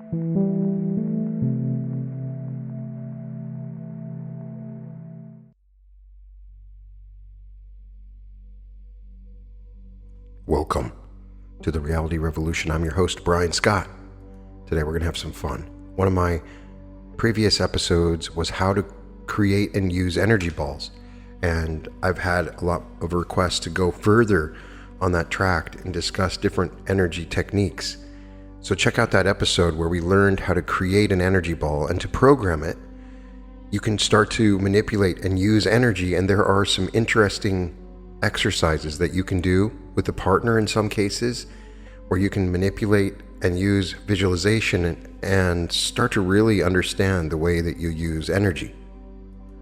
Welcome to the Reality Revolution. I'm your host, Brian Scott. Today we're going to have some fun. One of my previous episodes was how to create and use energy balls. And I've had a lot of requests to go further on that track and discuss different energy techniques. So check out that episode where we learned how to create an energy ball, and to program it, you can start to manipulate and use energy. And there are some interesting exercises that you can do with a partner in some cases, where you can manipulate and use visualization and start to really understand the way that you use energy.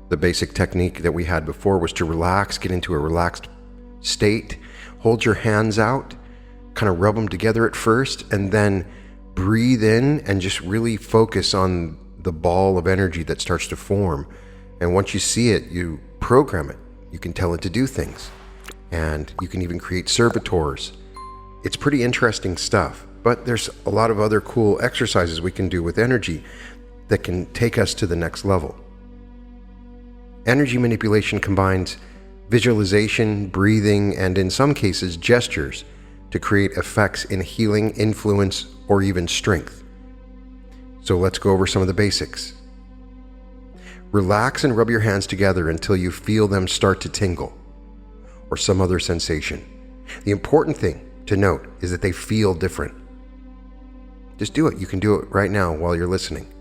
The basic technique that we had before was to relax, get into a relaxed state, hold your hands out, kind of rub them together at first, and then breathe in and just really focus on the ball of energy that starts to form. And once you see it, you program it. You can tell it to do things. And you can even create servitors. It's pretty interesting stuff, but there's a lot of other cool exercises we can do with energy that can take us to the next level. Energy manipulation combines visualization, breathing, and in some cases, gestures to create effects in healing, influence, or even strength. So let's go over some of the basics. Relax and rub your hands together until you feel them start to tingle, or some other sensation. The important thing to note is that they feel different. Just do it. You can do it right now while you're listening.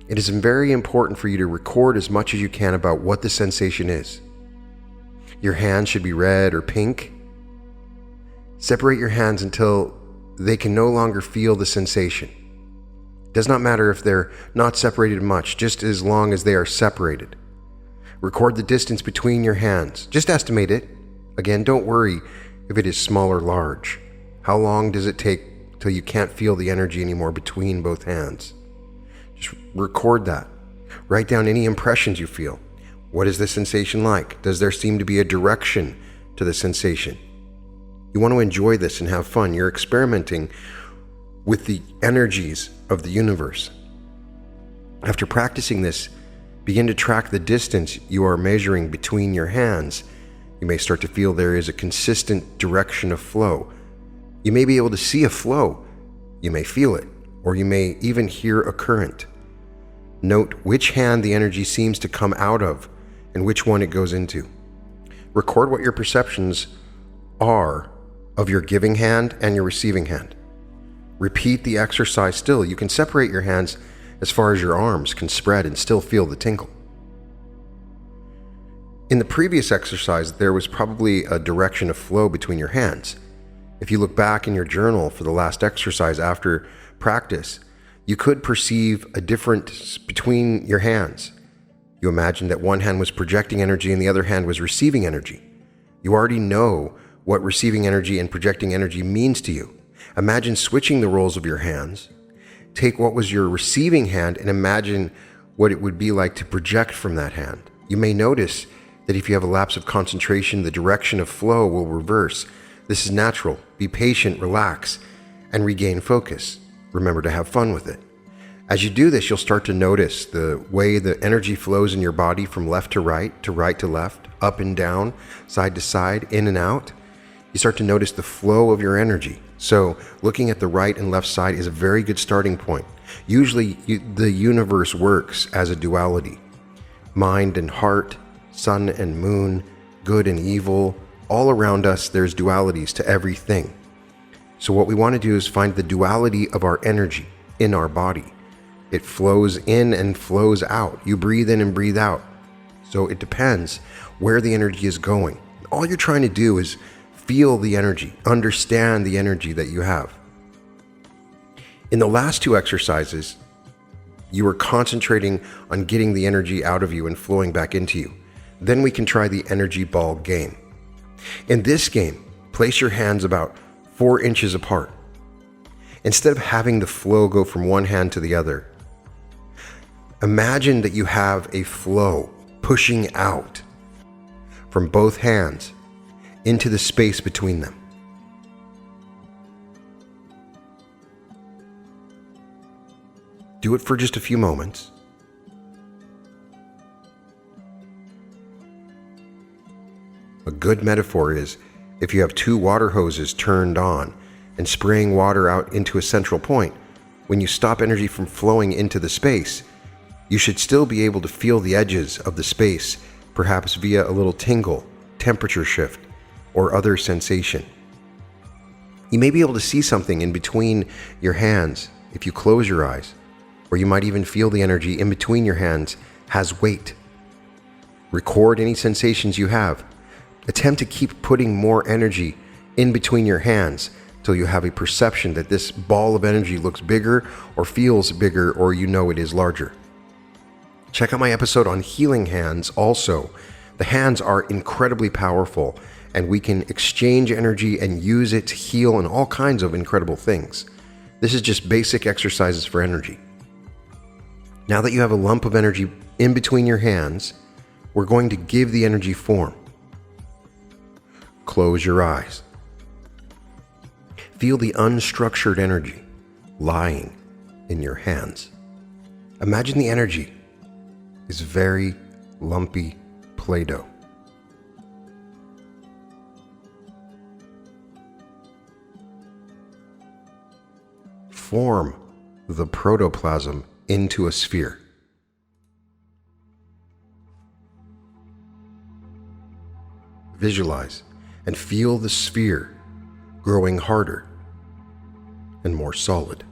It is very important for you to record as much as you can about what the sensation is. Your hands should be red or pink. Separate your hands until they can no longer feel the sensation. It does not matter if they're not separated much, just as long as they are separated. Record the distance between your hands. Just estimate it. Again, don't worry if it is small or large. How long does it take till you can't feel the energy anymore between both hands? Just record that. Write down any impressions you feel. What is the sensation like? Does there seem to be a direction to the sensation? You want to enjoy this and have fun. You're experimenting with the energies of the universe. After practicing this, begin to track the distance you are measuring between your hands. You may start to feel there is a consistent direction of flow. You may be able to see a flow. You may feel it, or you may even hear a current. Note which hand the energy seems to come out of and which one it goes into. Record what your perceptions are of your giving hand and your receiving hand. Repeat the exercise still. You can separate your hands as far as your arms can spread and still feel the tingle. In the previous exercise, there was probably a direction of flow between your hands. If you look back in your journal for the last exercise after practice, you could perceive a difference between your hands. You imagined that one hand was projecting energy and the other hand was receiving energy. You already know what receiving energy and projecting energy means to you. Imagine switching the roles of your hands. Take what was your receiving hand and imagine what it would be like to project from that hand. You may notice that if you have a lapse of concentration, the direction of flow will reverse. This is natural. Be patient, relax, and regain focus. Remember to have fun with it. As you do this, you'll start to notice the way the energy flows in your body from left to right to left, up and down, side to side, in and out. You start to notice the flow of your energy. So looking at the right and left side is a very good starting point. Usually the universe works as a duality. Mind and heart, sun and moon, good and evil. All around us, there's dualities to everything. So what we want to do is find the duality of our energy in our body. It flows in and flows out. You breathe in and breathe out. So it depends where the energy is going. All you're trying to do is feel the energy, understand the energy that you have. In the last two exercises, you are concentrating on getting the energy out of you and flowing back into you. Then we can try the energy ball game. In this game, place your hands about 4 inches apart. Instead of having the flow go from one hand to the other, imagine that you have a flow pushing out from both hands into the space between them. Do it for just a few moments. A good metaphor is if you have two water hoses turned on and spraying water out into a central point, when you stop energy from flowing into the space, you should still be able to feel the edges of the space, perhaps via a little tingle, temperature shift, or other sensation. You may be able to see something in between your hands if you close your eyes, or you might even feel the energy in between your hands has weight. Record any sensations you have. Attempt to keep putting more energy in between your hands till you have a perception that this ball of energy looks bigger or feels bigger, or you know it is larger. Check out my episode on healing hands also. The hands are incredibly powerful, and we can exchange energy and use it to heal in all kinds of incredible things. This is just basic exercises for energy. Now that you have a lump of energy in between your hands, we're going to give the energy form. Close your eyes. Feel the unstructured energy lying in your hands. Imagine the energy is very lumpy Play-Doh. Form the protoplasm into a sphere. Visualize and feel the sphere growing harder and more solid.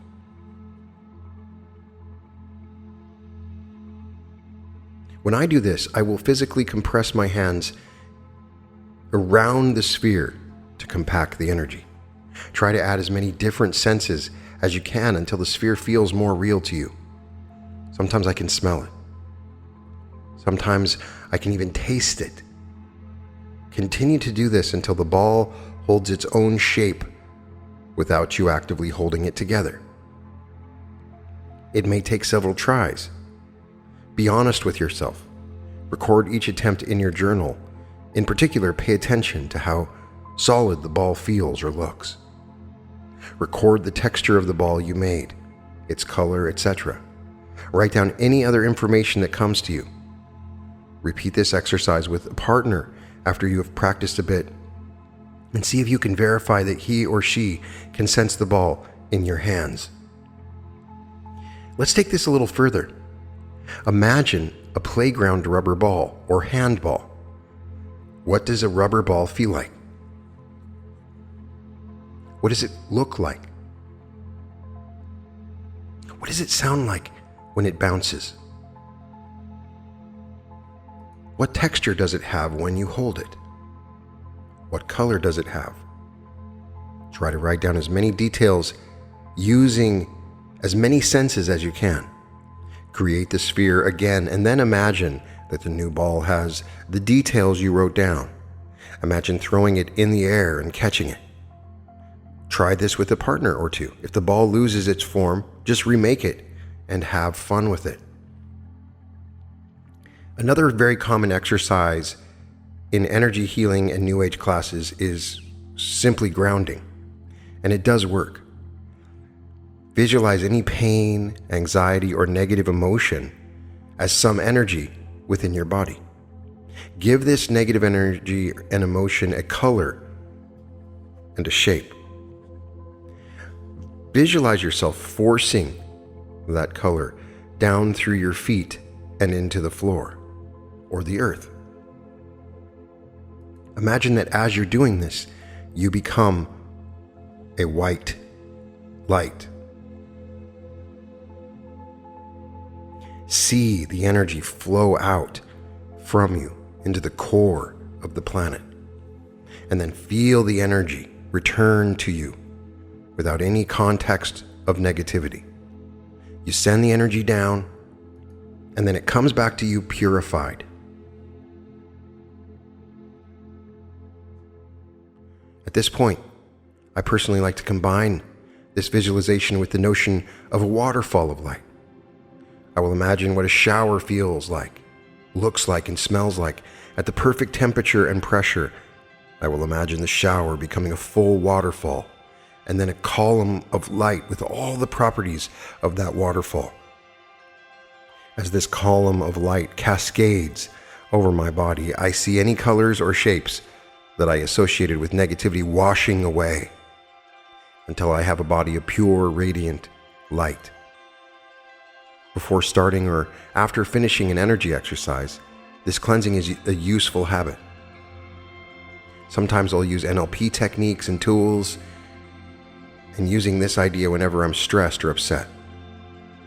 When I do this, I will physically compress my hands around the sphere to compact the energy. Try to add as many different senses as you can until the sphere feels more real to you. Sometimes I can smell it. Sometimes I can even taste it. Continue to do this until the ball holds its own shape without you actively holding it together. It may take several tries. Be honest with yourself. Record each attempt in your journal. In particular, pay attention to how solid the ball feels or looks. Record the texture of the ball you made, its color, etc. Write down any other information that comes to you. Repeat this exercise with a partner after you have practiced a bit, and see if you can verify that he or she can sense the ball in your hands. Let's take this a little further. Imagine a playground rubber ball or handball. What does a rubber ball feel like? What does it look like? What does it sound like when it bounces? What texture does it have when you hold it? What color does it have? Try to write down as many details using as many senses as you can. Create the sphere again, and then imagine that the new ball has the details you wrote down. Imagine throwing it in the air and catching it. Try this with a partner or two. If the ball loses its form, just remake it and have fun with it. Another very common exercise in energy healing and New Age classes is simply grounding, and it does work. Visualize any pain, anxiety, or negative emotion as some energy within your body. Give this negative energy and emotion a color and a shape. Visualize yourself forcing that color down through your feet and into the floor or the earth. Imagine that as you're doing this, you become a white light. See the energy flow out from you into the core of the planet, and then feel the energy return to you without any context of negativity. You send the energy down, and then it comes back to you purified. At this point, I personally like to combine this visualization with the notion of a waterfall of light. I will imagine what a shower feels like, looks like, and smells like at the perfect temperature and pressure. I will imagine the shower becoming a full waterfall, and then a column of light with all the properties of that waterfall As this column of light cascades over my body, I see any colors or shapes that I associated with negativity washing away until I have a body of pure, radiant light. Before starting or after finishing an energy exercise, this cleansing is a useful habit. Sometimes I'll use NLP techniques and tools, and using this idea whenever I'm stressed or upset.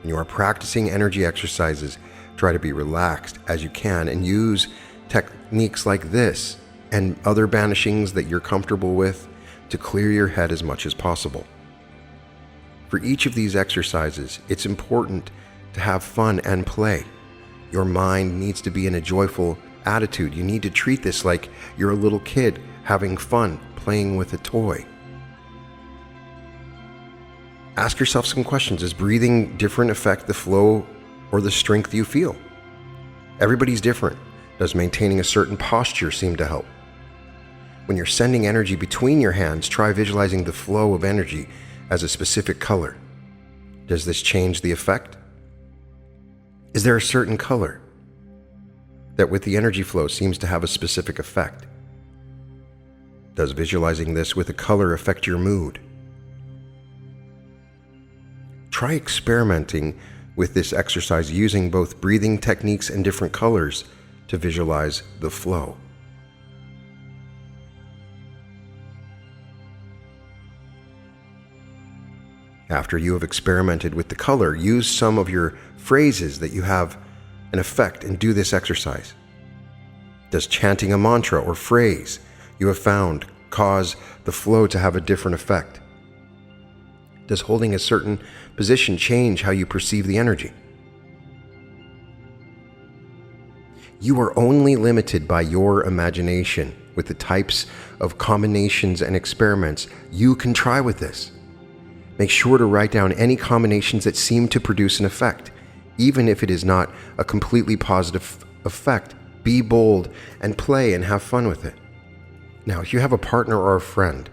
When you are practicing energy exercises, try to be relaxed as you can and use techniques like this and other banishings that you're comfortable with to clear your head as much as possible. For each of these exercises, it's important to have fun and play. Your mind needs to be in a joyful attitude. You need to treat this like you're a little kid having fun playing with a toy. Ask yourself some questions. Does breathing different affect the flow or the strength you feel? Everybody's different. Does maintaining a certain posture seem to help? When you're sending energy between your hands, try visualizing the flow of energy as a specific color. Does this change the effect? Is there a certain color that with the energy flow seems to have a specific effect? Does visualizing this with a color affect your mood? Try experimenting with this exercise using both breathing techniques and different colors to visualize the flow. After you have experimented with the color, use some of your phrases that you have an effect and do this exercise. Does chanting a mantra or phrase you have found cause the flow to have a different effect? Does holding a certain position change how you perceive the energy? You are only limited by your imagination with the types of combinations and experiments you can try with this. Make sure to write down any combinations that seem to produce an effect, even if it is not a completely positive effect. Be bold and play and have fun with it. Now, if you have a partner or a friend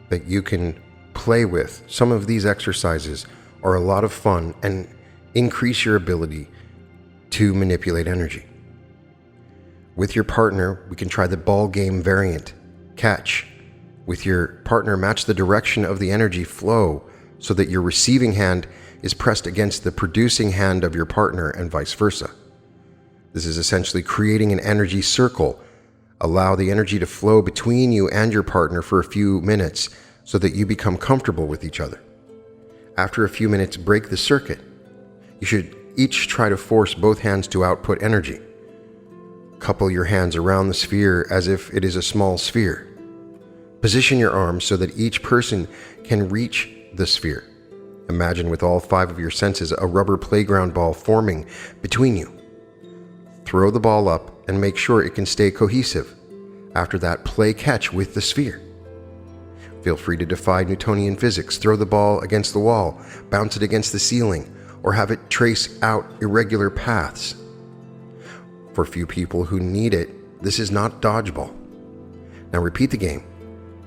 that you can play with, some of these exercises are a lot of fun and increase your ability to manipulate energy. With your partner, we can try the ball game variant, catch. With your partner, match the direction of the energy flow so that your receiving hand is pressed against the producing hand of your partner and vice versa. This is essentially creating an energy circle. Allow the energy to flow between you and your partner for a few minutes so that you become comfortable with each other. After a few minutes, break the circuit. You should each try to force both hands to output energy. Couple your hands around the sphere as if it is a small sphere. Position your arms so that each person can reach the sphere. Imagine with all 5 of your senses a rubber playground ball forming between you. Throw the ball up and make sure it can stay cohesive. After that, play catch with the sphere. Feel free to defy Newtonian physics. Throw the ball against the wall, bounce it against the ceiling, or have it trace out irregular paths. For few people who need it, this is not dodgeball. Now repeat the game,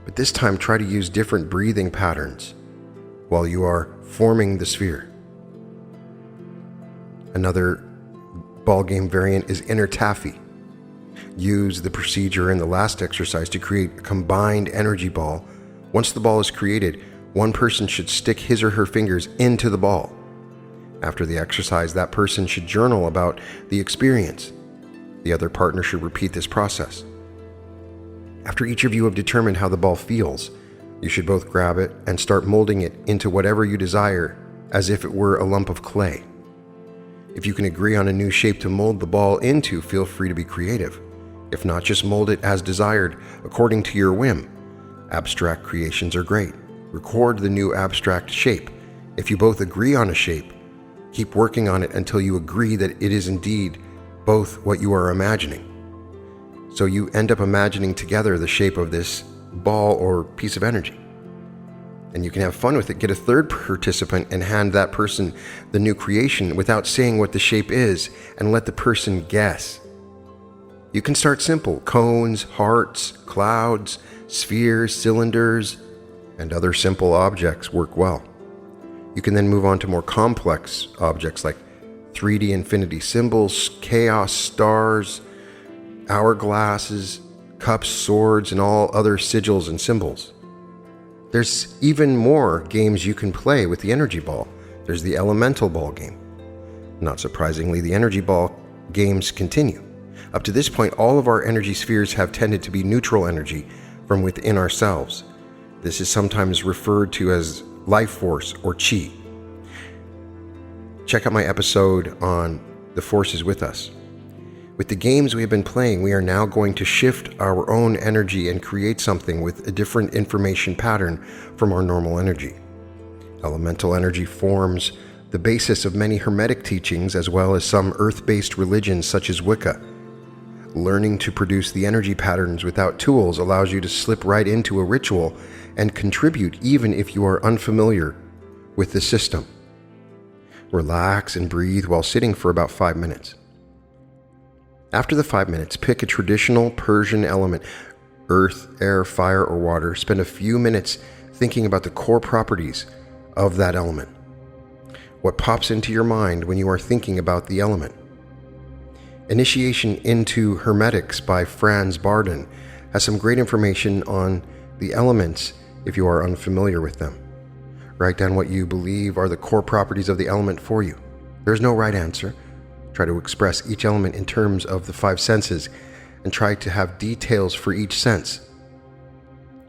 but this time try to use different breathing patterns while you are forming the sphere. Another ball game variant is inner taffy. Use the procedure in the last exercise to create a combined energy ball. Once the ball is created, one person should stick his or her fingers into the ball. After the exercise, that person should journal about the experience. The other partner should repeat this process. After each of you have determined how the ball feels, you should both grab it and start molding it into whatever you desire, as if it were a lump of clay. If you can agree on a new shape to mold the ball into, feel free to be creative. If not, just mold it as desired, according to your whim. Abstract creations are great. Record the new abstract shape. If you both agree on a shape, keep working on it until you agree that it is indeed both what you are imagining. So you end up imagining together the shape of this ball or piece of energy. And you can have fun with it. Get a third participant and hand that person the new creation without saying what the shape is, and let the person guess. You can start simple. Cones, hearts, clouds, spheres, cylinders, and other simple objects work well. You can then move on to more complex objects like 3D infinity symbols, chaos stars, hourglasses, cups, swords, and all other sigils and symbols. There's even more games you can play with the energy ball. There's the elemental ball game. Not surprisingly, the energy ball games continue. Up to this point, all of our energy spheres have tended to be neutral energy from within ourselves. This is sometimes referred to as life force or chi. Check out my episode on the forces with us. With the games we have been playing, we are now going to shift our own energy and create something with a different information pattern from our normal energy. Elemental energy forms the basis of many Hermetic teachings as well as some earth-based religions such as Wicca. Learning to produce the energy patterns without tools allows you to slip right into a ritual and contribute even if you are unfamiliar with the system. Relax and breathe while sitting for about 5 minutes. After the 5 minutes, pick a traditional Persian element, earth, air, fire, or water. Spend a few minutes thinking about the core properties of that element. What pops into your mind when you are thinking about the element? Initiation into Hermetics by Franz Barden has some great information on the elements if you are unfamiliar with them. Write down what you believe are the core properties of the element for you. There's no right answer. Try to express each element in terms of the 5 senses and try to have details for each sense.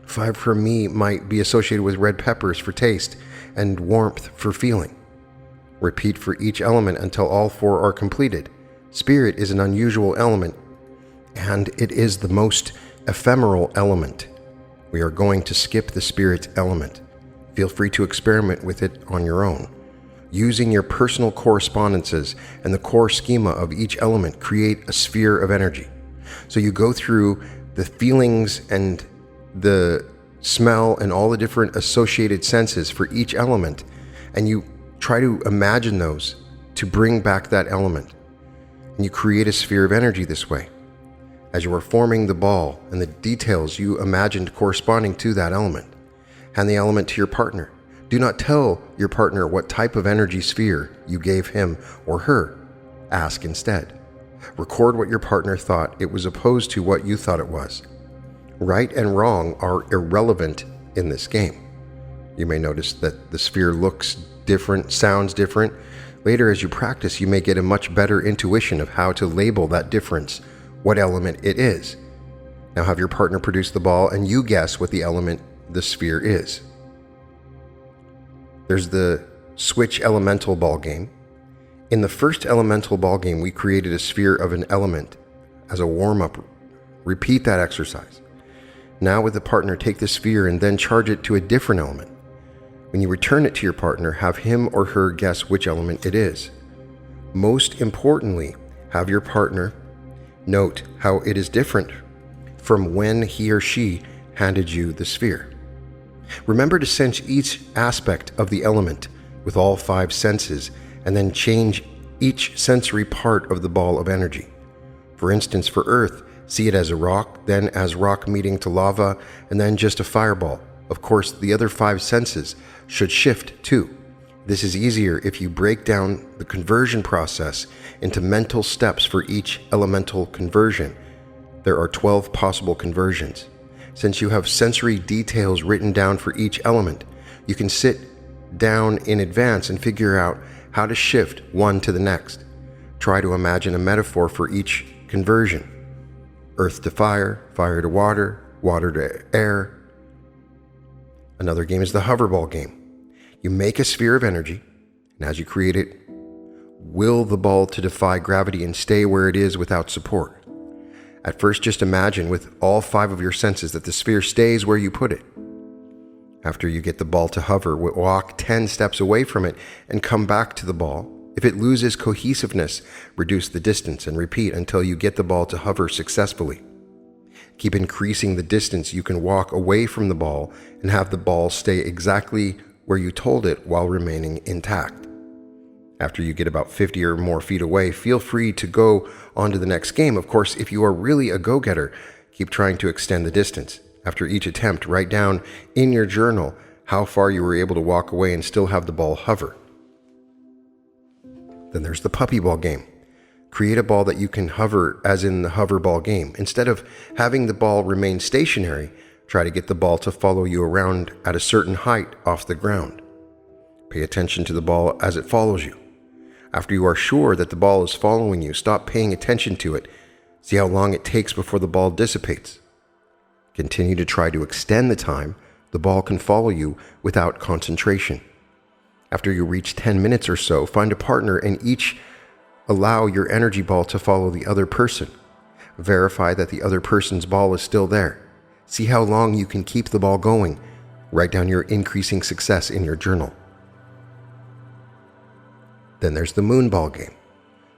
5 for me might be associated with red peppers for taste and warmth for feeling. Repeat for each element until all 4 are completed. Spirit is an unusual element, and it is the most ephemeral element. We are going to skip the spirit element. Feel free to experiment with it on your own. Using your personal correspondences and the core schema of each element, create a sphere of energy. So you go through the feelings and the smell and all the different associated senses for each element, and you try to imagine those to bring back that element. And you create a sphere of energy this way. As you are forming the ball and the details you imagined corresponding to that element, hand the element to your partner. Do not tell your partner what type of energy sphere you gave him or her. Ask instead. Record what your partner thought it was opposed to what you thought it was. Right and wrong are irrelevant in this game. You may notice that the sphere looks different, sounds different. Later, as you practice, you may get a much better intuition of how to label that difference, what element it is. Now have your partner produce the ball and you guess what the element the sphere is. There's the switch elemental ball game. In the first elemental ball game, we created a sphere of an element as a warm-up. Repeat that exercise. Now with the partner, take the sphere and then charge it to a different element. When you return it to your partner, have him or her guess which element it is. Most importantly, have your partner note how it is different from when he or she handed you the sphere. Remember to sense each aspect of the element with all 5 senses and then change each sensory part of the ball of energy. For instance, for earth, see it as a rock, then as rock meeting to lava, and then just a fireball. Of course, the other 5 senses should shift too. This is easier if you break down the conversion process into mental steps for each elemental conversion. There are 12 possible conversions. Since you have sensory details written down for each element, you can sit down in advance and figure out how to shift one to the next. Try to imagine a metaphor for each conversion. Earth to fire, fire to water, water to air. Another game is the hoverball game. You make a sphere of energy, and as you create it, will the ball to defy gravity and stay where it is without support. At first, just imagine with all 5 of your senses that the sphere stays where you put it. After you get the ball to hover, walk 10 steps away from it and come back to the ball. If it loses cohesiveness, reduce the distance and repeat until you get the ball to hover successfully. Keep increasing the distance you can walk away from the ball and have the ball stay exactly where you told it while remaining intact. After you get about 50 or more feet away, feel free to go on to the next game. Of course, if you are really a go-getter, keep trying to extend the distance. After each attempt, write down in your journal how far you were able to walk away and still have the ball hover. Then there's the puppy ball game. Create a ball that you can hover, as in the hover ball game. Instead of having the ball remain stationary, try to get the ball to follow you around at a certain height off the ground. Pay attention to the ball as it follows you. After you are sure that the ball is following you, stop paying attention to it. See how long it takes before the ball dissipates. Continue to try to extend the time the ball can follow you without concentration. After you reach 10 minutes or so, find a partner and each allow your energy ball to follow the other person. Verify that the other person's ball is still there. See how long you can keep the ball going. Write down your increasing success in your journal. Then there's the moon ball game.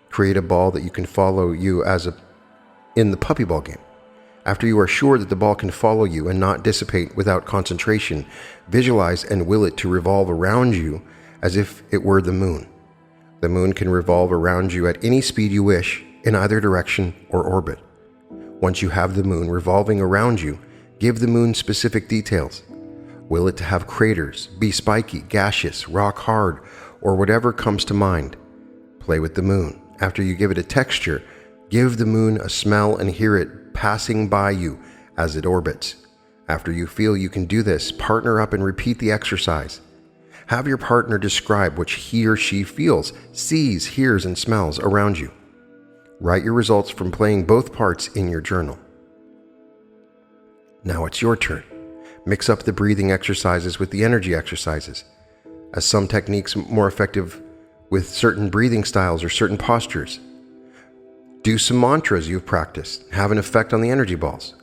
Create a ball that you can follow you in the puppy ball game. After you are sure that the ball can follow you and not dissipate without concentration, visualize and will it to revolve around you as if it were the moon. The moon can revolve around you at any speed you wish, in either direction or orbit. Once you have the moon revolving around you, give the moon specific details. Will it to have craters, be spiky, gaseous, rock hard, or whatever comes to mind. Play with the moon. After you give it a texture, give the moon a smell and hear it passing by you as it orbits. After you feel you can do this, partner up and repeat the exercise. Have your partner describe what he or she feels, sees, hears, and smells around you. Write your results from playing both parts in your journal. Now it's your turn. Mix up the breathing exercises with the energy exercises, as some techniques more effective with certain breathing styles or certain postures. Do some mantras you've practiced have an effect on the energy balls.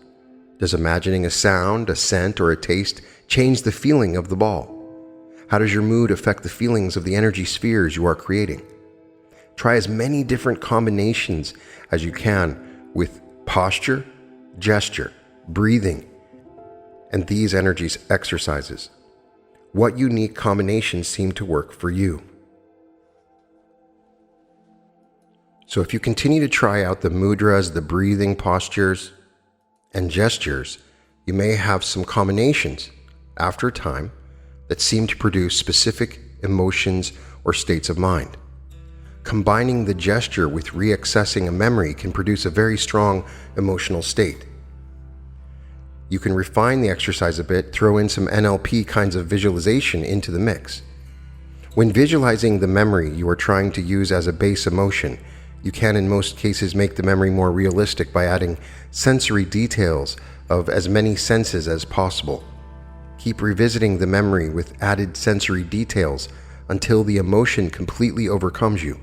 Does imagining a sound, a scent, or a taste change the feeling of the ball? How does your mood affect the feelings of the energy spheres you are creating? Try as many different combinations as you can with posture, gesture, breathing, and these energy exercises. What unique combinations seem to work for you? So if you continue to try out the mudras, the breathing postures, and gestures, you may have some combinations after a time that seem to produce specific emotions or states of mind. Combining the gesture with reaccessing a memory can produce a very strong emotional state. You can refine the exercise a bit, throw in some NLP kinds of visualization into the mix. When visualizing the memory you are trying to use as a base emotion, you can in most cases make the memory more realistic by adding sensory details of as many senses as possible. Keep revisiting the memory with added sensory details until the emotion completely overcomes you.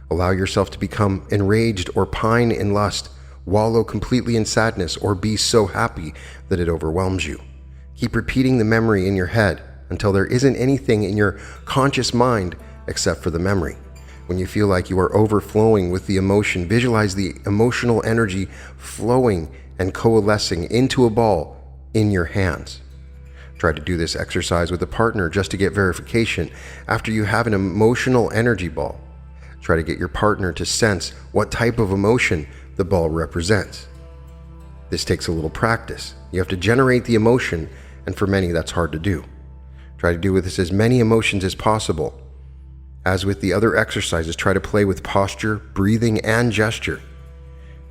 Allow yourself to become enraged or pine in lust, wallow completely in sadness, or be so happy that it overwhelms you. Keep repeating the memory in your head until there isn't anything in your conscious mind except for the memory. When you feel like you are overflowing with the emotion, visualize the emotional energy flowing and coalescing into a ball in your hands. Try to do this exercise with a partner just to get verification. After you have an emotional energy ball, try to get your partner to sense what type of emotion the ball represents. This takes a little practice. You have to generate the emotion, and for many that's hard to do. Try to do with this as many emotions as possible. As with the other exercises, try to play with posture, breathing, and gesture.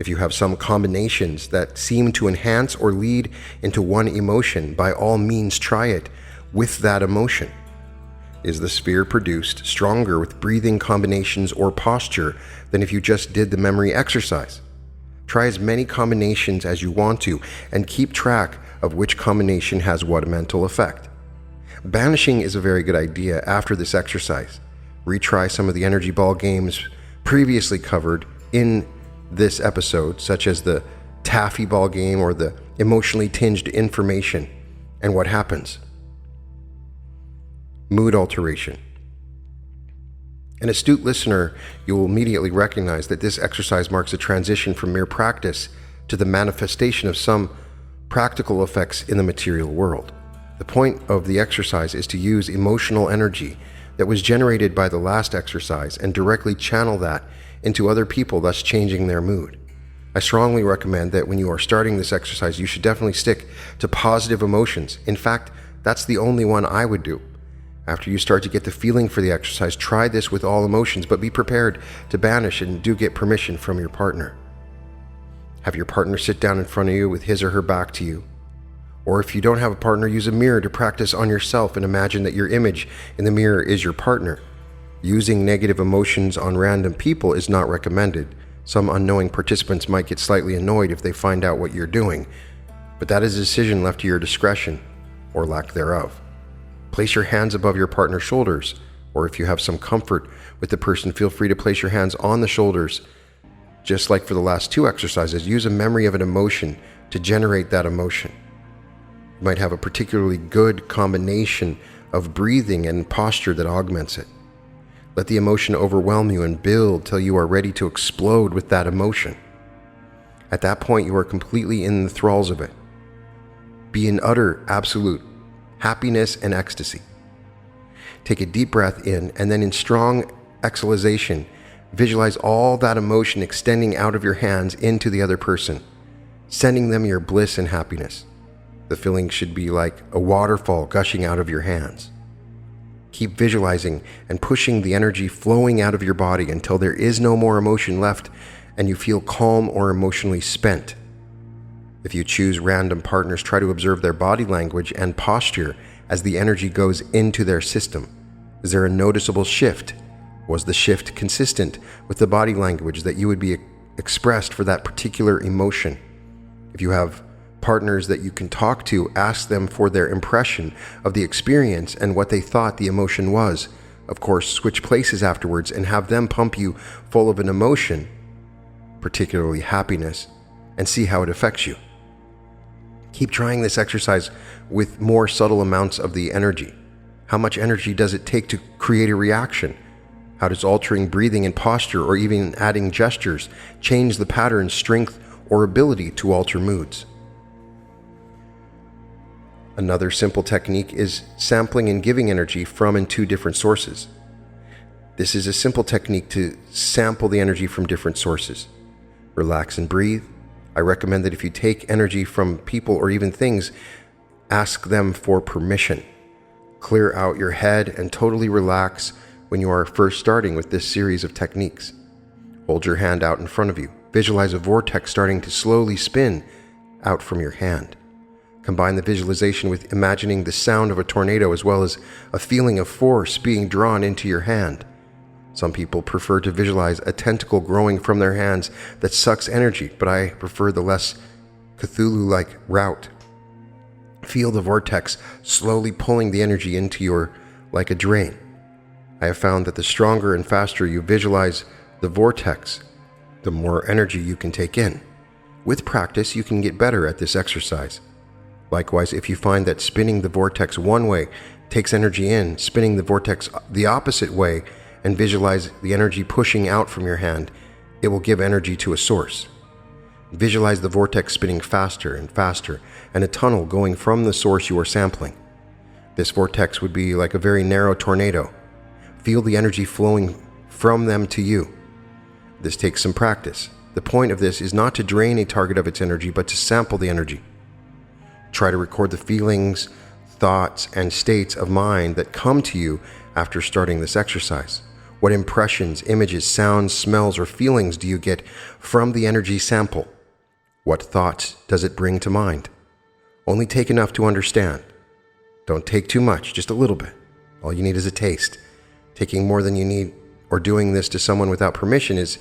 If you have some combinations that seem to enhance or lead into one emotion, by all means try it with that emotion. Is the sphere produced stronger with breathing combinations or posture than if you just did the memory exercise? Try as many combinations as you want to, and keep track of which combination has what mental effect. Banishing is a very good idea after this exercise. Retry some of the energy ball games previously covered in this episode, such as the taffy ball game or the emotionally tinged information, and what happens. Mood alteration. An astute listener, you will immediately recognize that this exercise marks a transition from mere practice to the manifestation of some practical effects in the material world. The point of the exercise is to use emotional energy that was generated by the last exercise and directly channel that into other people, thus changing their mood. I strongly recommend that when you are starting this exercise, you should definitely stick to positive emotions. In fact, that's the only one I would do. After you start to get the feeling for the exercise, try this with all emotions, but be prepared to banish and do get permission from your partner. Have your partner sit down in front of you with his or her back to you. Or if you don't have a partner, use a mirror to practice on yourself and imagine that your image in the mirror is your partner. Using negative emotions on random people is not recommended. Some unknowing participants might get slightly annoyed if they find out what you're doing, but that is a decision left to your discretion, or lack thereof. Place your hands above your partner's shoulders, or if you have some comfort with the person, feel free to place your hands on the shoulders. Just like for the last two exercises, use a memory of an emotion to generate that emotion. You might have a particularly good combination of breathing and posture that augments it. Let the emotion overwhelm you and build till you are ready to explode with that emotion. At that point, you are completely in the thralls of it. Be in utter, absolute happiness and ecstasy. Take a deep breath in, and then in strong exhalation, visualize all that emotion extending out of your hands into the other person, sending them your bliss and happiness. The feeling should be like a waterfall gushing out of your hands. Keep visualizing and pushing the energy flowing out of your body until there is no more emotion left and you feel calm or emotionally spent. If you choose random partners, try to observe their body language and posture as the energy goes into their system. Is there a noticeable shift? Was the shift consistent with the body language that you would be expressed for that particular emotion? If you have partners that you can talk to, ask them for their impression of the experience and what they thought the emotion was. Of course, switch places afterwards and have them pump you full of an emotion, particularly happiness, and see how it affects you. Keep trying this exercise with more subtle amounts of the energy. How much energy does it take to create a reaction? How does altering breathing and posture, or even adding gestures, change the pattern, strength, or ability to alter moods? Another simple technique is sampling and giving energy from and to different sources. This is a simple technique to sample the energy from different sources. Relax and breathe. I recommend that if you take energy from people or even things, ask them for permission. Clear out your head and totally relax when you are first starting with this series of techniques. Hold your hand out in front of you. Visualize a vortex starting to slowly spin out from your hand. Combine the visualization with imagining the sound of a tornado as well as a feeling of force being drawn into your hand. Some people prefer to visualize a tentacle growing from their hands that sucks energy, but I prefer the less Cthulhu-like route. Feel the vortex slowly pulling the energy into you like a drain. I have found that the stronger and faster you visualize the vortex, the more energy you can take in. With practice, you can get better at this exercise. Likewise, if you find that spinning the vortex one way takes energy in, spinning the vortex the opposite way, and visualize the energy pushing out from your hand, it will give energy to a source. Visualize the vortex spinning faster and faster, and a tunnel going from the source you are sampling. This vortex would be like a very narrow tornado. Feel the energy flowing from them to you. This takes some practice. The point of this is not to drain a target of its energy, but to sample the energy. Try to record the feelings, thoughts, and states of mind that come to you after starting this exercise. What impressions, images, sounds, smells, or feelings do you get from the energy sample? What thoughts does it bring to mind? Only take enough to understand. Don't take too much, just a little bit. All you need is a taste. Taking more than you need or doing this to someone without permission is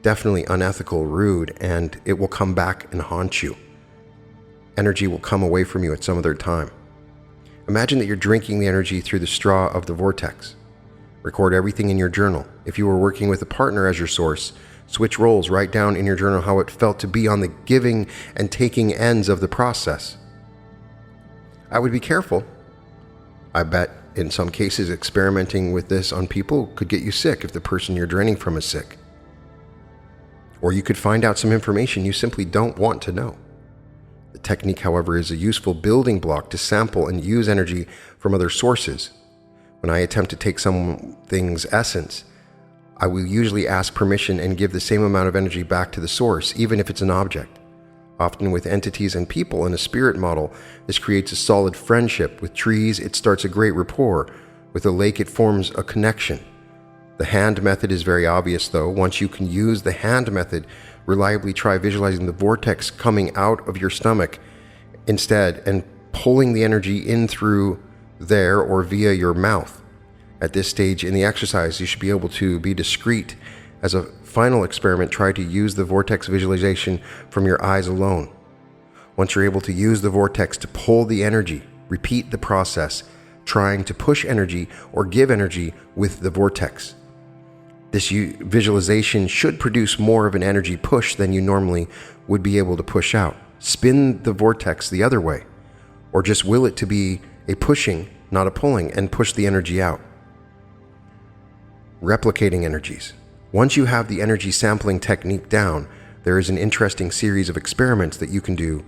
definitely unethical, rude, and it will come back and haunt you. Energy will come away from you at some other time. Imagine that you're drinking the energy through the straw of the vortex. Record everything in your journal. If you were working with a partner as your source, switch roles, write down in your journal how it felt to be on the giving and taking ends of the process. I would be careful. I bet in some cases experimenting with this on people could get you sick if the person you're draining from is sick. Or you could find out some information you simply don't want to know. The technique, however, is a useful building block to sample and use energy from other sources. When I attempt to take something's essence, I will usually ask permission and give the same amount of energy back to the source, even if it's an object. Often with entities and people in a spirit model, this creates a solid friendship. With trees, it starts a great rapport. With a lake, it forms a connection. The hand method is very obvious though. Once you can use the hand method, reliably try visualizing the vortex coming out of your stomach instead and pulling the energy in through there or via your mouth. At this stage in the exercise, you should be able to be discreet. As a final experiment, try to use the vortex visualization from your eyes alone. Once you're able to use the vortex to pull the energy, repeat the process, trying to push energy or give energy with the vortex. This visualization should produce more of an energy push than you normally would be able to push out. Spin the vortex the other way, or just will it to be a pushing, not a pulling, and push the energy out. Replicating energies. Once you have the energy sampling technique down, there is an interesting series of experiments that you can do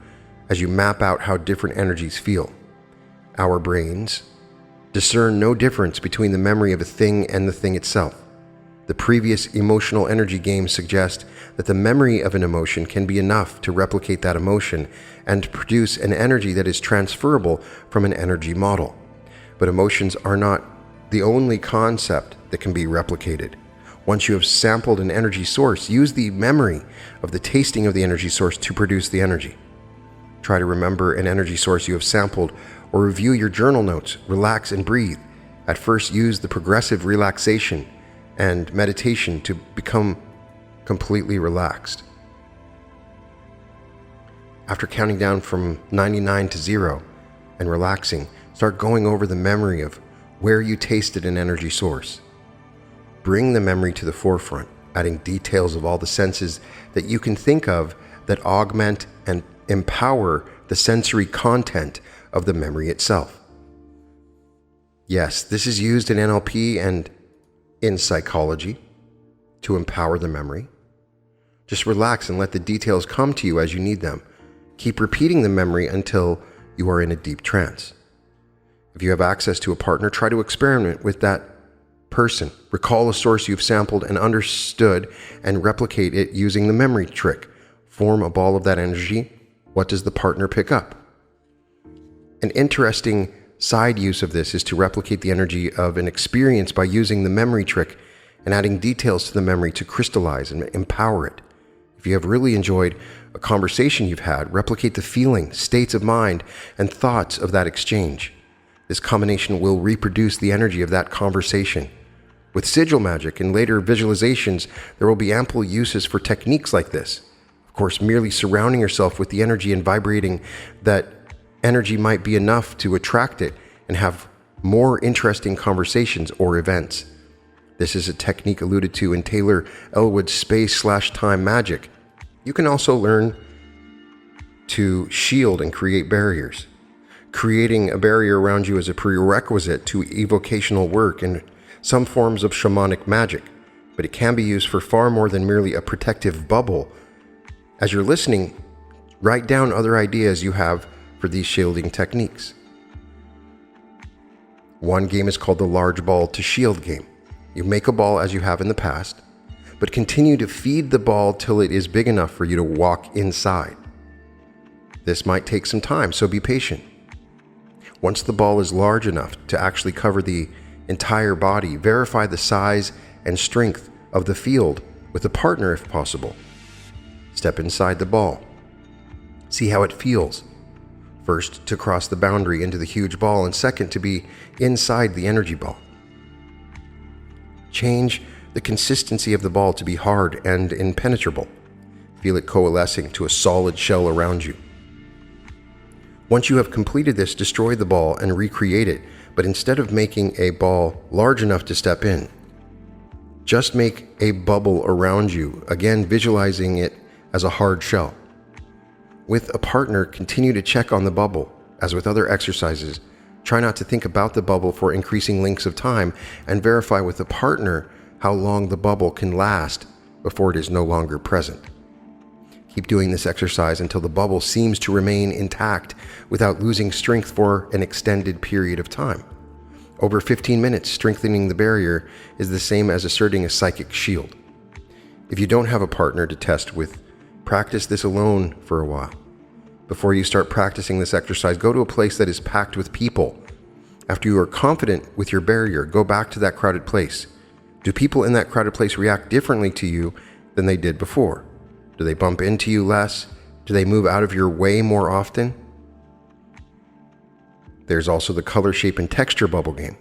as you map out how different energies feel. Our brains discern no difference between the memory of a thing and the thing itself. The previous emotional energy games suggest that the memory of an emotion can be enough to replicate that emotion and produce an energy that is transferable from an energy model. But emotions are not the only concept that can be replicated. Once you have sampled an energy source, use the memory of the tasting of the energy source to produce the energy. Try to remember an energy source you have sampled or review your journal notes. Relax and breathe. At first, use the progressive relaxation and meditation to become completely relaxed. After counting down from 99 to 0 and relaxing, start going over the memory of where you tasted an energy source. Bring the memory to the forefront, adding details of all the senses that you can think of that augment and empower the sensory content of the memory itself. Yes, this is used in NLP and in psychology to empower the memory. Just relax and let the details come to you as you need them. Keep repeating the memory until you are in a deep trance. If you have access to a partner, try to experiment with that person. Recall a source you've sampled and understood and replicate it using the memory trick. Form a ball of that energy. What does the partner pick up? An interesting side use of this is to replicate the energy of an experience by using the memory trick and adding details to the memory to crystallize and empower it. If you have really enjoyed a conversation you've had, replicate the feeling, states of mind, and thoughts of that exchange. This combination will reproduce the energy of that conversation. With sigil magic and later visualizations, there will be ample uses for techniques like this. Of course, merely surrounding yourself with the energy and vibrating that energy might be enough to attract it and have more interesting conversations or events. This is a technique alluded to in Taylor Elwood's space/time magic. You can also learn to shield and create barriers. Creating a barrier around you is a prerequisite to evocational work and some forms of shamanic magic, but it can be used for far more than merely a protective bubble. As you're listening, write down other ideas you have for these shielding techniques. One game is called the large ball to shield game. You make a ball as you have in the past, but continue to feed the ball till it is big enough for you to walk inside. This might take some time, so be patient. Once the ball is large enough to actually cover the entire body, verify the size and strength of the field with a partner if possible. Step inside the ball. See how it feels. First, to cross the boundary into the huge ball, and second, to be inside the energy ball. Change the consistency of the ball to be hard and impenetrable. Feel it coalescing to a solid shell around you. Once you have completed this, destroy the ball and recreate it, but instead of making a ball large enough to step in, just make a bubble around you, again visualizing it as a hard shell. With a partner, continue to check on the bubble. As with other exercises, try not to think about the bubble for increasing lengths of time and verify with a partner how long the bubble can last before it is no longer present. Keep doing this exercise until the bubble seems to remain intact without losing strength for an extended period of time. Over 15 minutes, strengthening the barrier is the same as asserting a psychic shield. If you don't have a partner to test with, practice this alone for a while. Before you start practicing this exercise, go to a place that is packed with people. After you are confident with your barrier, go back to that crowded place. Do people in that crowded place react differently to you than they did before? Do they bump into you less? Do they move out of your way more often? There's also the color, shape, and texture bubble game.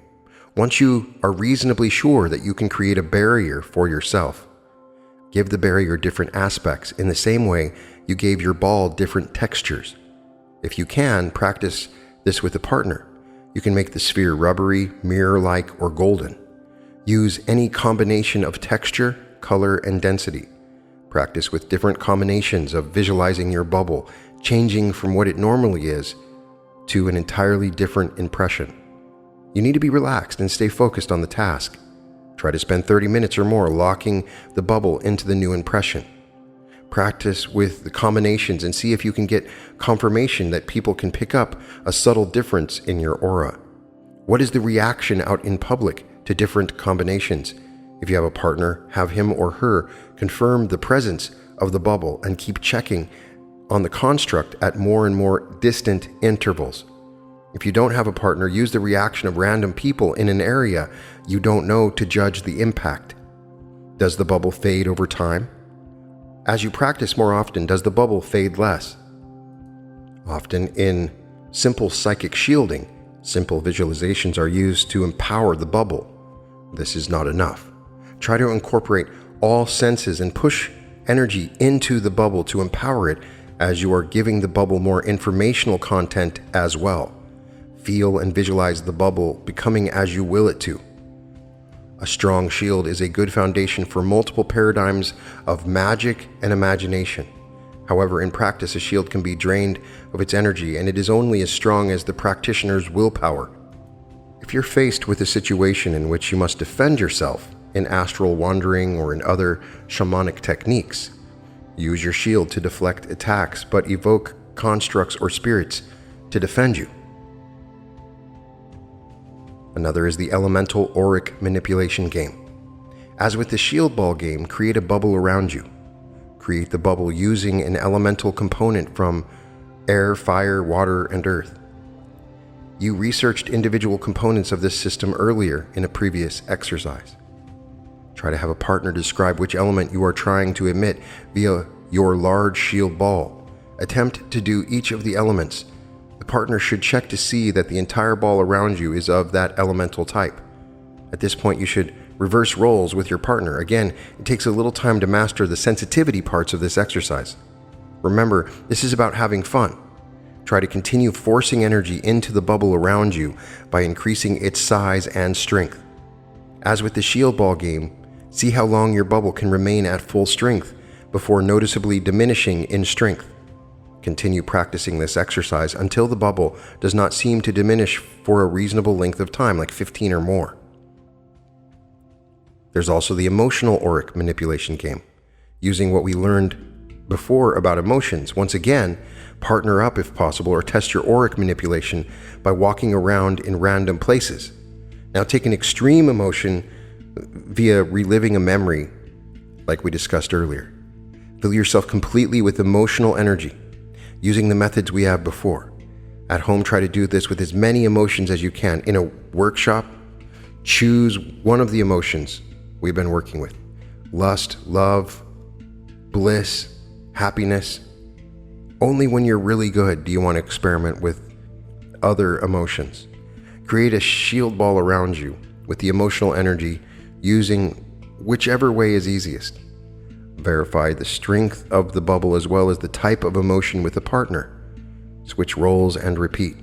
Once you are reasonably sure that you can create a barrier for yourself, give the barrier different aspects in the same way you gave your ball different textures. If you can, practice this with a partner. You can make the sphere rubbery, mirror-like, or golden. Use any combination of texture, color, and density. Practice with different combinations of visualizing your bubble, changing from what it normally is to an entirely different impression. You need to be relaxed and stay focused on the task. Try to spend 30 minutes or more locking the bubble into the new impression. Practice with the combinations and see if you can get confirmation that people can pick up a subtle difference in your aura. What is the reaction out in public to different combinations? If you have a partner, have him or her confirm the presence of the bubble and keep checking on the construct at more and more distant intervals. If you don't have a partner, use the reaction of random people in an area you don't know to judge the impact. Does the bubble fade over time? As you practice more often, does the bubble fade less? Often in simple psychic shielding, simple visualizations are used to empower the bubble. This is not enough. Try to incorporate all senses and push energy into the bubble to empower it as you are giving the bubble more informational content as well. Feel and visualize the bubble becoming as you will it to. A strong shield is a good foundation for multiple paradigms of magic and imagination. However, in practice, a shield can be drained of its energy, and it is only as strong as the practitioner's willpower. If you're faced with a situation in which you must defend yourself in astral wandering or in other shamanic techniques, use your shield to deflect attacks, but evoke constructs or spirits to defend you. Another is the elemental auric manipulation game. As with the shield ball game, create a bubble around you. Create the bubble using an elemental component from air, fire, water, and earth. You researched individual components of this system earlier in a previous exercise. Try to have a partner describe which element you are trying to emit via your large shield ball. Attempt to do each of the elements. The partner should check to see that the entire ball around you is of that elemental type. At this point, you should reverse roles with your partner. Again, it takes a little time to master the sensitivity parts of this exercise. Remember, this is about having fun. Try to continue forcing energy into the bubble around you by increasing its size and strength. As with the shield ball game, see how long your bubble can remain at full strength before noticeably diminishing in strength. Continue practicing this exercise until the bubble does not seem to diminish for a reasonable length of time, like 15 or more. There's also the emotional auric manipulation game. Using what we learned before about emotions, once again, partner up if possible or test your auric manipulation by walking around in random places. Now take an extreme emotion via reliving a memory like we discussed earlier. Fill yourself completely with emotional energy using the methods we have before. At home, try to do this with as many emotions as you can. In a workshop, choose one of the emotions we've been working with. Lust, love, bliss, happiness. Only when you're really good do you want to experiment with other emotions. Create a shield ball around you with the emotional energy using whichever way is easiest. Verify the strength of the bubble as well as the type of emotion with a partner. Switch roles and repeat.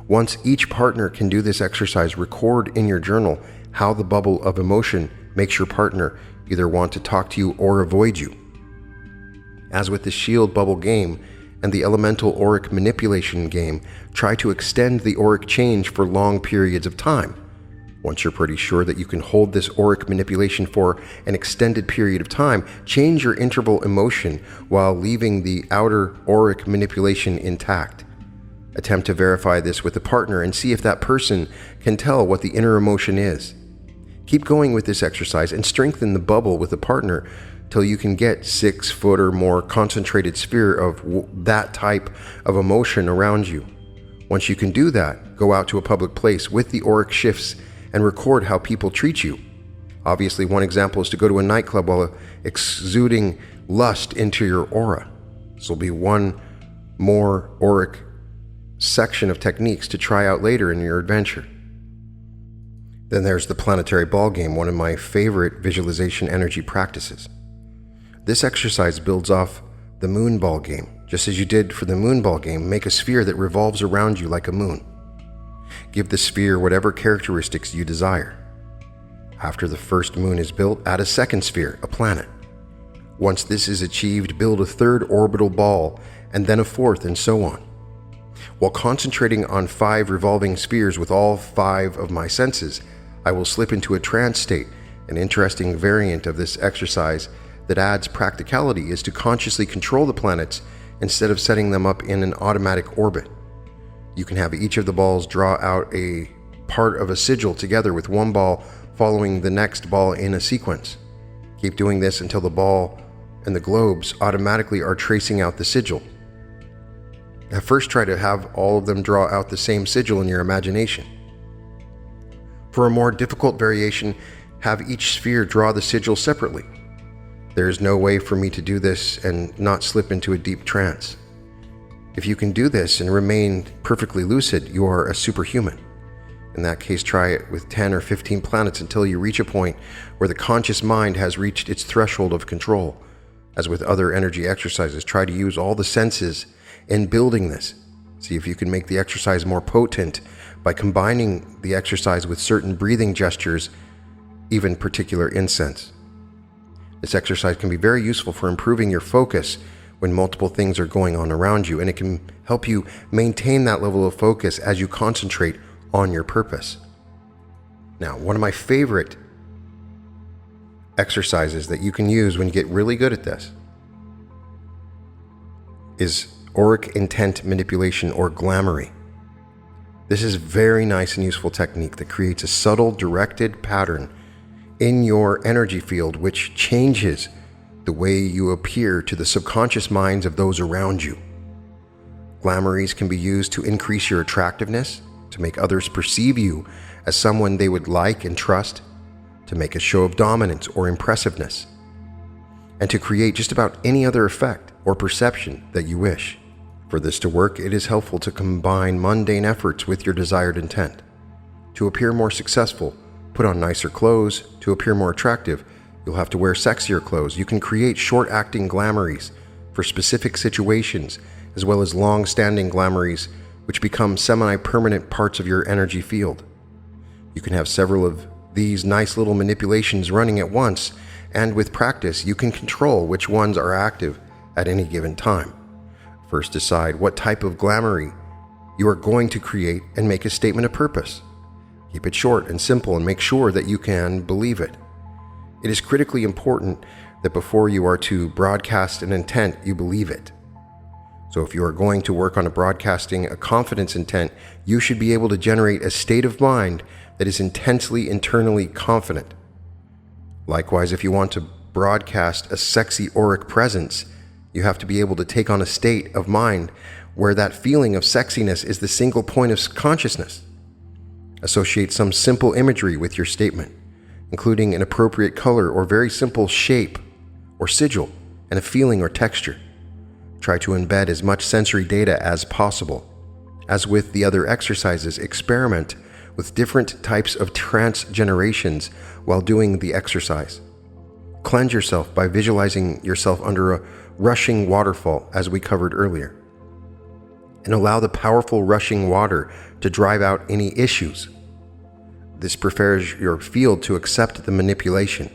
Once each partner can do this exercise, record in your journal how the bubble of emotion makes your partner either want to talk to you or avoid you. As with the shield bubble game and the elemental auric manipulation game, try to extend the auric change for long periods of time. Once you're pretty sure that you can hold this auric manipulation for an extended period of time, change your interval emotion while leaving the outer auric manipulation intact. Attempt to verify this with a partner and see if that person can tell what the inner emotion is. Keep going with this exercise and strengthen the bubble with a partner till you can get 6 foot or more concentrated sphere of that type of emotion around you. Once you can do that, go out to a public place with the auric shifts and record how people treat you. Obviously, one example is to go to a nightclub while exuding lust into your aura. This will be one more auric section of techniques to try out later in your adventure. Then there's the planetary ball game, one of my favorite visualization energy practices. This exercise builds off the moon ball game. Just as you did for the moon ball game, make a sphere that revolves around you like a moon. Give the sphere whatever characteristics you desire. After the first moon is built, add a second sphere, a planet. Once this is achieved, build a third orbital ball, and then a fourth, and so on. While concentrating on 5 revolving spheres with all 5 of my senses, I will slip into a trance state. An interesting variant of this exercise that adds practicality is to consciously control the planets instead of setting them up in an automatic orbit. You can have each of the balls draw out a part of a sigil together with one ball following the next ball in a sequence. Keep doing this until the ball and the globes automatically are tracing out the sigil. At first, try to have all of them draw out the same sigil in your imagination. For a more difficult variation, have each sphere draw the sigil separately. There is no way for me to do this and not slip into a deep trance. If you can do this and remain perfectly lucid, you are a superhuman. In that case, try it with 10 or 15 planets until you reach a point where the conscious mind has reached its threshold of control. As with other energy exercises, try to use all the senses in building this. See if you can make the exercise more potent by combining the exercise with certain breathing gestures, even particular incense. This exercise can be very useful for improving your focus when multiple things are going on around you, and it can help you maintain that level of focus as you concentrate on your purpose. Now, one of my favorite exercises that you can use when you get really good at this is auric intent manipulation, or Glamory. This is a very nice and useful technique that creates a subtle directed pattern in your energy field which changes the way you appear to the subconscious minds of those around you. Glamories can be used to increase your attractiveness, to make others perceive you as someone they would like and trust, to make a show of dominance or impressiveness, and to create just about any other effect or perception that you wish. For this to work, it is helpful to combine mundane efforts with your desired intent. To appear more successful, put on nicer clothes. To appear more attractive, you'll have to wear sexier clothes. You can create short-acting glamories for specific situations, as well as long-standing glamories which become semi-permanent parts of your energy field. You can have several of these nice little manipulations running at once, and with practice, you can control which ones are active at any given time. First, decide what type of glamory you are going to create and make a statement of purpose. Keep it short and simple and make sure that you can believe it. It is critically important that before you are to broadcast an intent, you believe it. So if you are going to work on broadcasting a confidence intent, you should be able to generate a state of mind that is intensely internally confident. Likewise, if you want to broadcast a sexy auric presence, you have to be able to take on a state of mind where that feeling of sexiness is the single point of consciousness. Associate some simple imagery with your statement, including an appropriate color or very simple shape or sigil and a feeling or texture. Try to embed as much sensory data as possible. As with the other exercises, experiment with different types of trance generations while doing the exercise. Cleanse yourself by visualizing yourself under a rushing waterfall, as we covered earlier, and allow the powerful rushing water to drive out any issues. This prepares your field to accept the manipulation.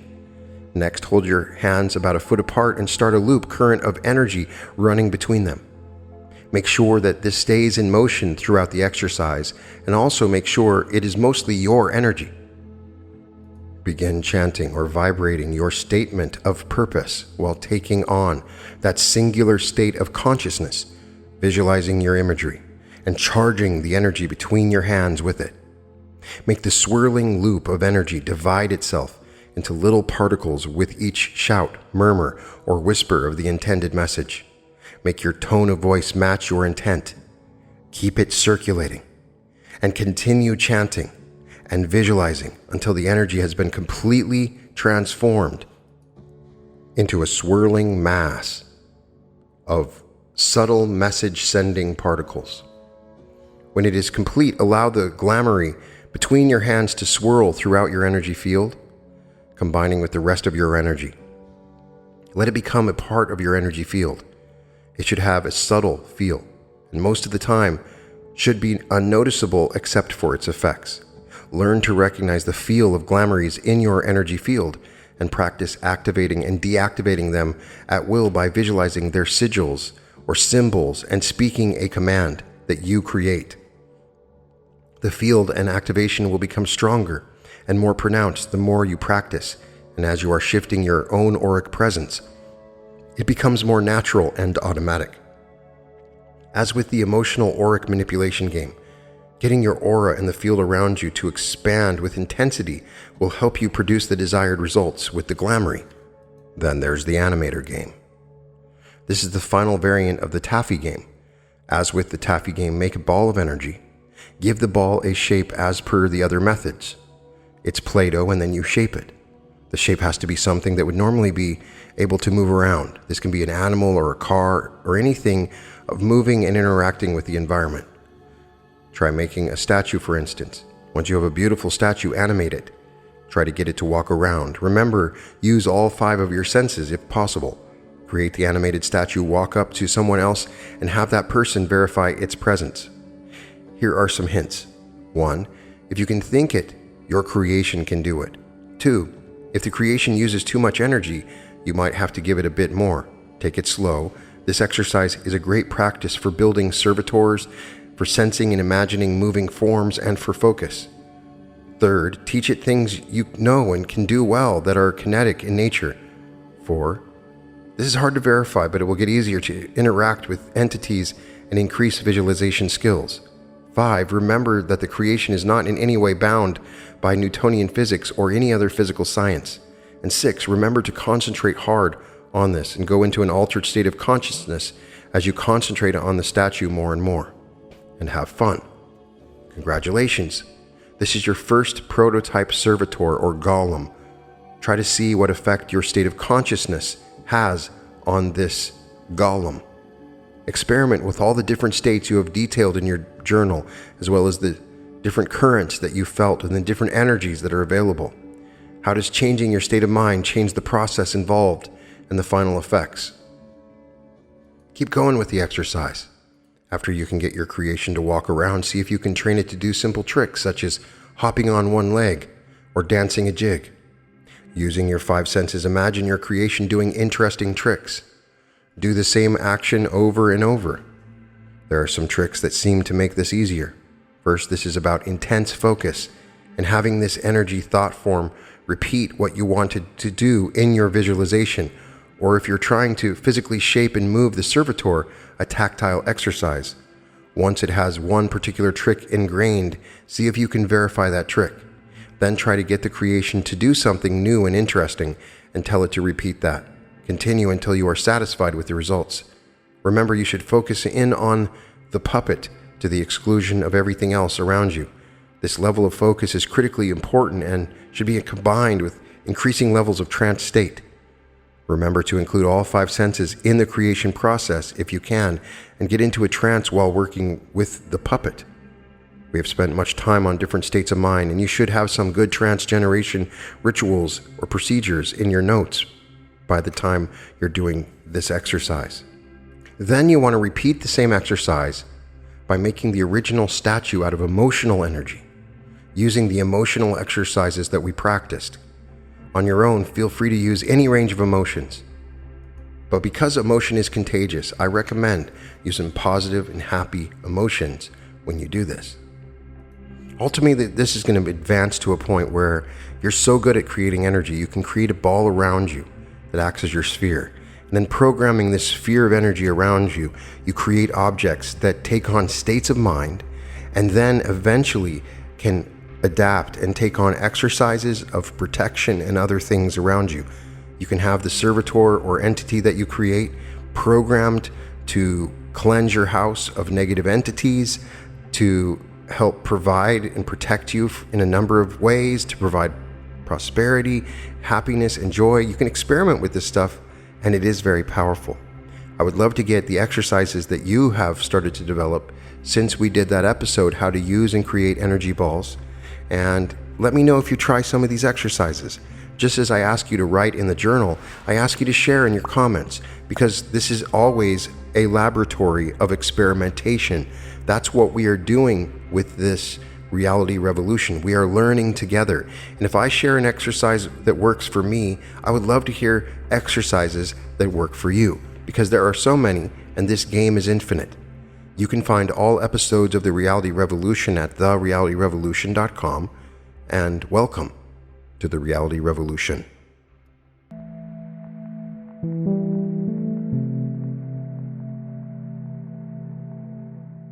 Next, hold your hands about a foot apart and start a loop current of energy running between them. Make sure that this stays in motion throughout the exercise, and also make sure it is mostly your energy. Begin chanting or vibrating your statement of purpose while taking on that singular state of consciousness, visualizing your imagery, and charging the energy between your hands with it. Make the swirling loop of energy divide itself into little particles with each shout, murmur, or whisper of the intended message. Make your tone of voice match your intent. Keep it circulating and continue chanting and visualizing until the energy has been completely transformed into a swirling mass of subtle message-sending particles. When it is complete, allow the Glamory between your hands to swirl throughout your energy field, combining with the rest of your energy. Let it become a part of your energy field. It should have a subtle feel, and most of the time should be unnoticeable except for its effects. Learn to recognize the feel of Glamories in your energy field and practice activating and deactivating them at will by visualizing their sigils or symbols and speaking a command that you create. The field and activation will become stronger and more pronounced the more you practice, and as you are shifting your own auric presence, it becomes more natural and automatic. As with the emotional auric manipulation game, getting your aura and the field around you to expand with intensity will help you produce the desired results with the Glamory. Then there's the Animator game. This is the final variant of the taffy game. As with the taffy game, make a ball of energy. Give the ball a shape as per the other methods. It's Play-Doh and then you shape it. The shape has to be something that would normally be able to move around. This can be an animal or a car or anything of moving and interacting with the environment. Try making a statue, for instance. Once you have a beautiful statue, animate it. Try to get it to walk around. Remember, use all 5 of your senses if possible. Create the animated statue, walk up to someone else, and have that person verify its presence. Here are some hints. 1. If you can think it, your creation can do it. 2. If the creation uses too much energy, you might have to give it a bit more. Take it slow. This exercise is a great practice for building servitors, for sensing and imagining moving forms, and for focus. 3rd, teach it things you know and can do well that are kinetic in nature. 4. This is hard to verify, but it will get easier to interact with entities and increase visualization skills. 5. Remember that the creation is not in any way bound by Newtonian physics or any other physical science. And 6. Remember to concentrate hard on this and go into an altered state of consciousness as you concentrate on the statue more and more. And have fun. Congratulations. This is your first prototype servitor or golem. Try to see what effect your state of consciousness has on this golem. Experiment with all the different states you have detailed in your journal, as well as the different currents that you felt and the different energies that are available. How does changing your state of mind change the process involved and the final effects? Keep going with the exercise. After you can get your creation to walk around, see if you can train it to do simple tricks such as hopping on one leg or dancing a jig. Using your 5 senses, imagine your creation doing interesting tricks. Do the same action over and over. There are some tricks that seem to make this easier. First, this is about intense focus and having this energy thought form repeat what you wanted to do in your visualization, or if you're trying to physically shape and move the servitor, a tactile exercise. Once it has one particular trick ingrained, see if you can verify that trick. Then try to get the creation to do something new and interesting and tell it to repeat that. Continue until you are satisfied with the results. Remember, you should focus in on the puppet to the exclusion of everything else around you. This level of focus is critically important and should be combined with increasing levels of trance state. Remember to include all 5 senses in the creation process if you can, and get into a trance while working with the puppet. We have spent much time on different states of mind, and you should have some good trance generation rituals or procedures in your notes by the time you're doing this exercise. Then you want to repeat the same exercise by making the original statue out of emotional energy, using the emotional exercises that we practiced. On your own, feel free to use any range of emotions. But because emotion is contagious, I recommend using positive and happy emotions when you do this. Ultimately, this is going to advance to a point where you're so good at creating energy, you can create a ball around you that acts as your sphere. And then programming this sphere of energy around you, you create objects that take on states of mind and then eventually can adapt and take on exercises of protection and other things around you. You can have the servitor or entity that you create programmed to cleanse your house of negative entities, to help provide and protect you in a number of ways, to provide prosperity, happiness, and joy. You can experiment with this stuff, and it is very powerful. I would love to get the exercises that you have started to develop since we did that episode, how to use and create energy balls. And let me know if you try some of these exercises. Just as I ask you to write in the journal, I ask you to share in your comments, because this is always a laboratory of experimentation. That's what we are doing with this reality revolution. We are learning together. And if I share an exercise that works for me, I would love to hear exercises that work for you, because there are so many and this game is infinite. You can find all episodes of The Reality Revolution at therealityrevolution.com, and welcome to The Reality Revolution.